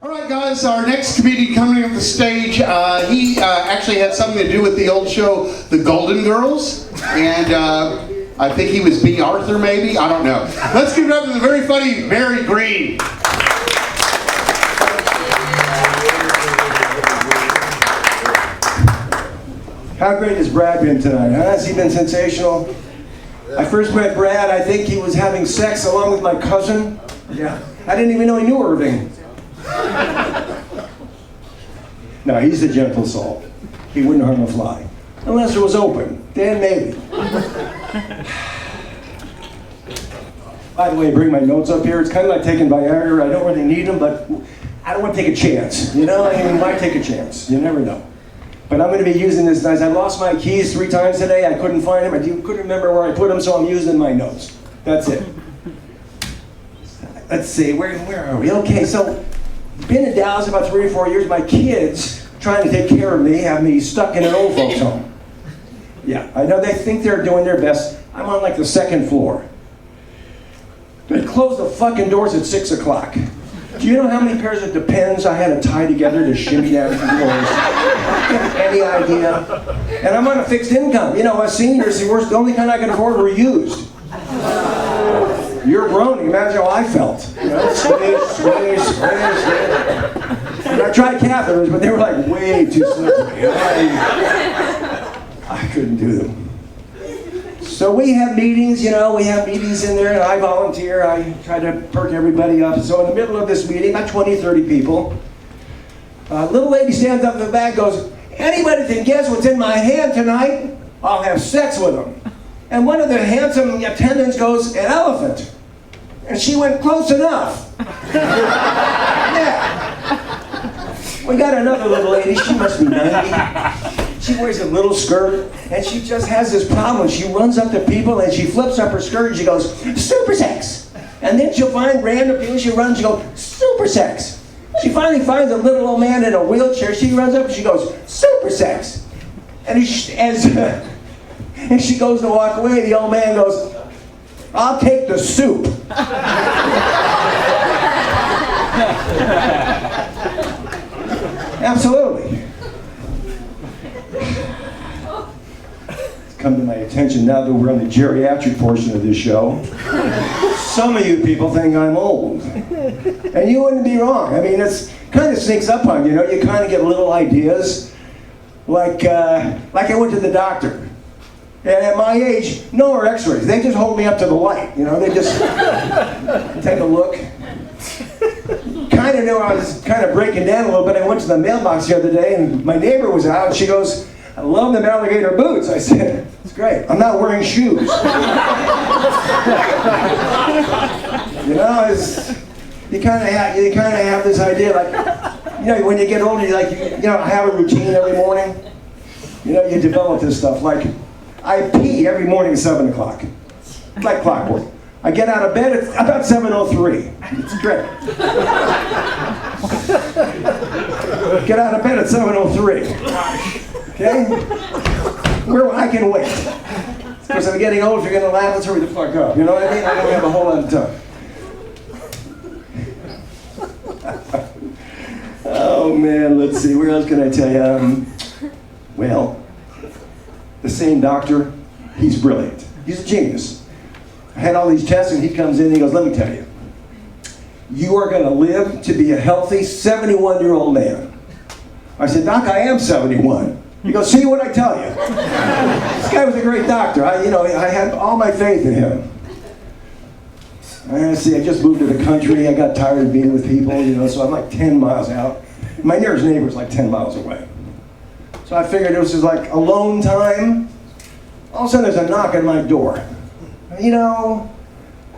All right, guys, our next comedian coming up the stage, he actually had something to do with the old show, The Golden Girls, and I think he was B. Arthur, maybe? I don't know. Let's give it up to the very funny Mary Greene. How great has Brad been tonight, huh? Has he been sensational? I first met Brad, I think he was having sex along with my cousin. Yeah. I didn't even know he knew Irving. No, he's a gentle soul. He wouldn't harm a fly. Unless it was open. Then maybe. By the way, bring my notes up here. It's kind of like taking Viagra. I don't really need them, but I don't want to take a chance. You know, I mean, why take a chance? You never know. But I'm going to be using this nice. I lost my keys 3 times today. I couldn't find them. I couldn't remember where I put them, so I'm using my notes. That's it. Let's see, where are we? Okay, so been in Dallas about 3 or 4 years. My kids, trying to take care of me, have me stuck in an old folks home. Yeah, I know they think they're doing their best. I'm on like the 2nd floor. They closed the fucking doors at 6 o'clock. Do you know how many pairs of Depends I had to tie together to shimmy down the floors? Any idea? And I'm on a fixed income. You know, us seniors, the only kind I could afford were used. You're grown. Imagine how I felt. You know, squish. And I tried catheters, but they were like way too slippery. I couldn't do them. So we have meetings, you know, in there, and I volunteer. I try to perk everybody up. So in the middle of this meeting, about 20, 30 people, a little lady stands up in the back and goes, "Anybody can guess what's in my hand tonight? I'll have sex with them." And one of the handsome attendants goes, "An elephant." And she went, "Close enough." Yeah. We got another little lady, she must be 90. She wears a little skirt, and she just has this problem. She runs up to people, and she flips up her skirt, and she goes, "Super sex." And then she'll find random people, she runs, she goes, "Super sex." She finally finds a little old man in a wheelchair, she runs up, and she goes, "Super sex." And as she goes to walk away, the old man goes, "I'll take the soup." Absolutely. It's come to my attention now that we're on the geriatric portion of this show. Some of you people think I'm old. And you wouldn't be wrong. I mean, it's kind of sneaks up on you, you know, you kind of get little ideas. Like I went to the doctor. And at my age, no more x-rays. They just hold me up to the light. You know, they just take a look. Kind of knew I was kind of breaking down a little bit. I went to the mailbox the other day, and my neighbor was out, and she goes, "I love them alligator boots." I said, "It's great. I'm not wearing shoes." You know, you kind of have this idea, like, you know, when you get older, I have a routine every morning. You know, you develop this stuff. Like, I pee every morning at 7 o'clock, like clockwork. I get out of bed at about 7:03. It's great. Get out of bed at 7:03. Okay? Where I can wait. Because I'm getting old, if you're going to laugh, let's hurry the fuck up. You know what I mean? I don't have a whole lot of time. Oh man, let's see. Where else can I tell you? Well, the same doctor, he's brilliant. He's a genius. I had all these tests, and he comes in and he goes, "Let me tell you, you are going to live to be a healthy 71-year-old man." I said, "Doc, I am 71. He goes, "See what I tell you." This guy was a great doctor. I had all my faith in him. I just moved to the country. I got tired of being with people, you know, so I'm like 10 miles out. My nearest neighbor's like 10 miles away. So I figured it was just like alone time. All of a sudden there's a knock on my door. You know,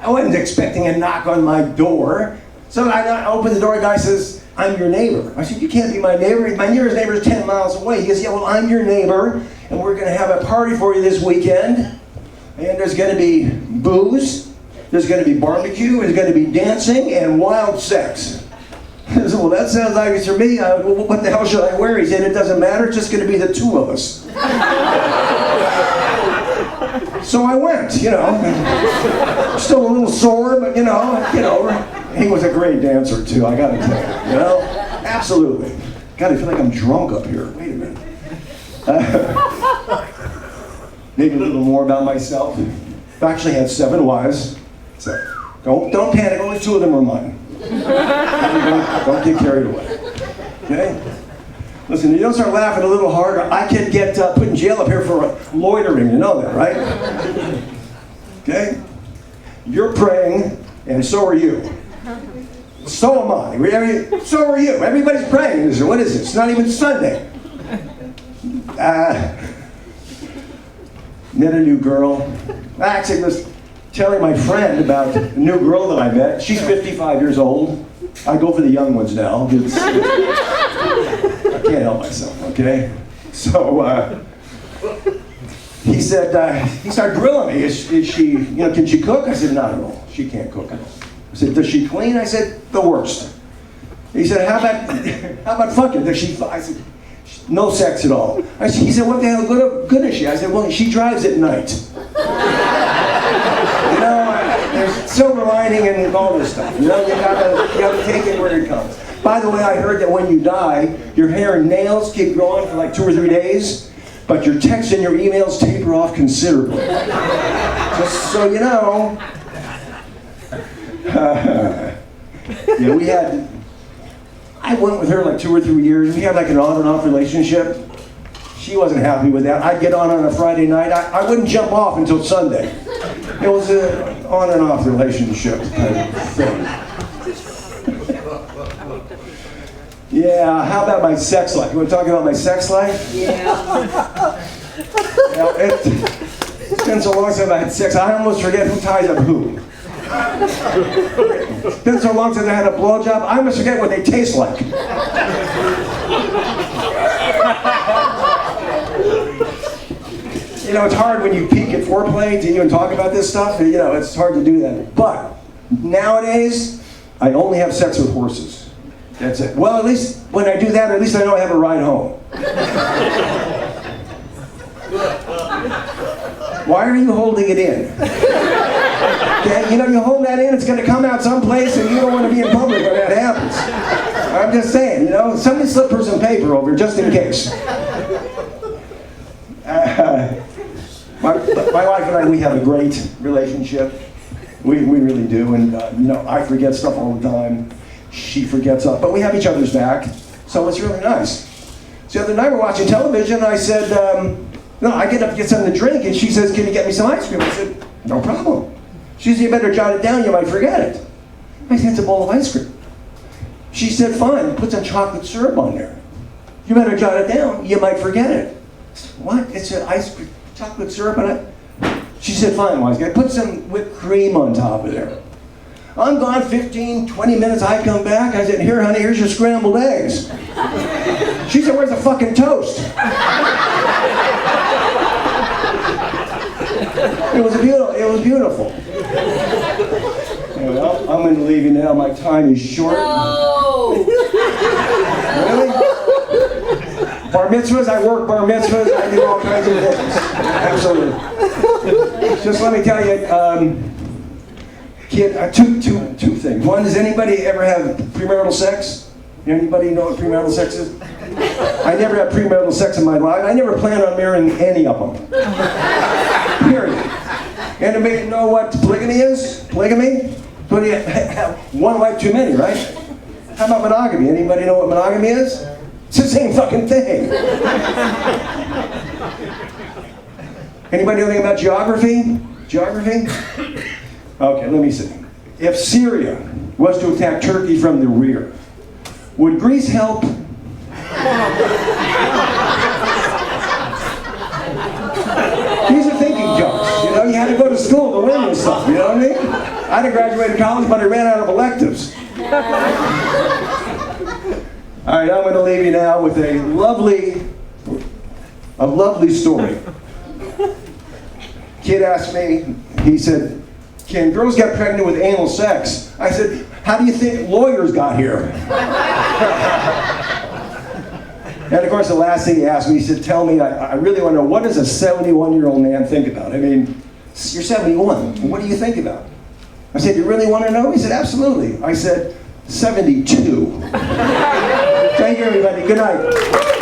I wasn't expecting a knock on my door. So I opened the door, the guy says, "I'm your neighbor." I said, "You can't be my neighbor. My nearest neighbor is 10 miles away." He goes, "Yeah, well, I'm your neighbor, and we're going to have a party for you this weekend. And there's going to be booze, there's going to be barbecue, there's going to be dancing, and wild sex." I said, "Well, that sounds like it's for me. What the hell should I wear?" He said, "It doesn't matter. It's just going to be the 2 of us." So I went, you know, still a little sore, but you know, get over it. He was a great dancer too, I gotta tell you, you know. Absolutely. God, I feel like I'm drunk up here. Wait a minute. Maybe a little more about myself. I've actually had 7 wives. So don't panic, only 2 of them are mine. Don't get carried away. Okay? Listen, you don't start laughing a little harder, I could get put in jail up here for loitering. You know that, right? Okay? You're praying, and so are you. So am I. So are you. Everybody's praying. What is it? It's not even Sunday. Met a new girl. Actually, I was telling my friend about a new girl that I met. She's 55 years old. I go for the young ones now. I can't help myself, okay? So he said, he started grilling me. Is she, can she cook? I said, not at all. She can't cook at all. I said, does she clean? I said, the worst. He said, how about fucking? Does she? I said, no sex at all. He said, what the hell good is she? I said, well, she drives at night. There's silver lining and all this stuff. You gotta take it where it comes. By the way, I heard that when you die, your hair and nails keep growing for like 2 or 3 days, but your texts and your emails taper off considerably. Just so you know. I went with her like 2 or 3 years. We had like an on and off relationship. She wasn't happy with that. I'd get on a Friday night. I wouldn't jump off until Sunday. It was an on and off relationship kind of thing. Yeah, how about my sex life? You want to talk about my sex life? Yeah. It's been so long since I had sex, I almost forget who ties up who. It's been so long since I had a blowjob, I almost forget what they taste like. It's hard when you peek at foreplay and talk about this stuff. It's hard to do that. But nowadays, I only have sex with horses. That's it. Well, at least when I do that, at least I know I have a ride home. Why are you holding it in? Okay, you hold that in, it's going to come out someplace, and you don't want to be in public when that happens. I'm just saying, somebody slip her some paper over just in case. My wife and I, we have a great relationship. We really do, and I forget stuff all the time. She forgets stuff, but we have each other's back, so it's really nice. So the other night we're watching television, and I said, I get up to get something to drink, and she says, can you get me some ice cream? I said, no problem. She said, you better jot it down, you might forget it. I said, it's a bowl of ice cream. She said, fine, put some chocolate syrup on there. You better jot it down, you might forget it. I said, what? It's an ice cream, chocolate syrup, she said, fine, wise guy, put some whipped cream on top of there. I'm gone 15, 20 minutes, I come back, I said, here honey, here's your scrambled eggs. She said, where's the fucking toast? It was beautiful. Anyway, I'm going to leave you now. My time is short. No. Really? Bar mitzvahs, I work bar mitzvahs, I do all kinds of things. Absolutely. Just let me tell you, kid, two things. One, does anybody ever have premarital sex? Anybody know what premarital sex is? I never had premarital sex in my life. I never planned on marrying any of them. Period. Anybody know what polygamy is? Polygamy? So you have one wife too many, right? How about monogamy? Anybody know what monogamy is? It's the same fucking thing. Anybody know anything about geography? Geography? Okay, let me see. If Syria was to attack Turkey from the rear, would Greece help? These are thinking jokes. You had to go to school to learn this stuff. You know what I mean? I didn't graduate college, but I ran out of electives. All right, I'm going to leave you now with a lovely story. Kid asked me, he said, can girls get pregnant with anal sex? I said, how do you think lawyers got here? And of course, the last thing he asked me, he said, tell me, I really want to know, what does a 71-year-old man think about? I mean, you're 71, what do you think about? I said, you really want to know? He said, absolutely. I said, 72. everybody. Good night.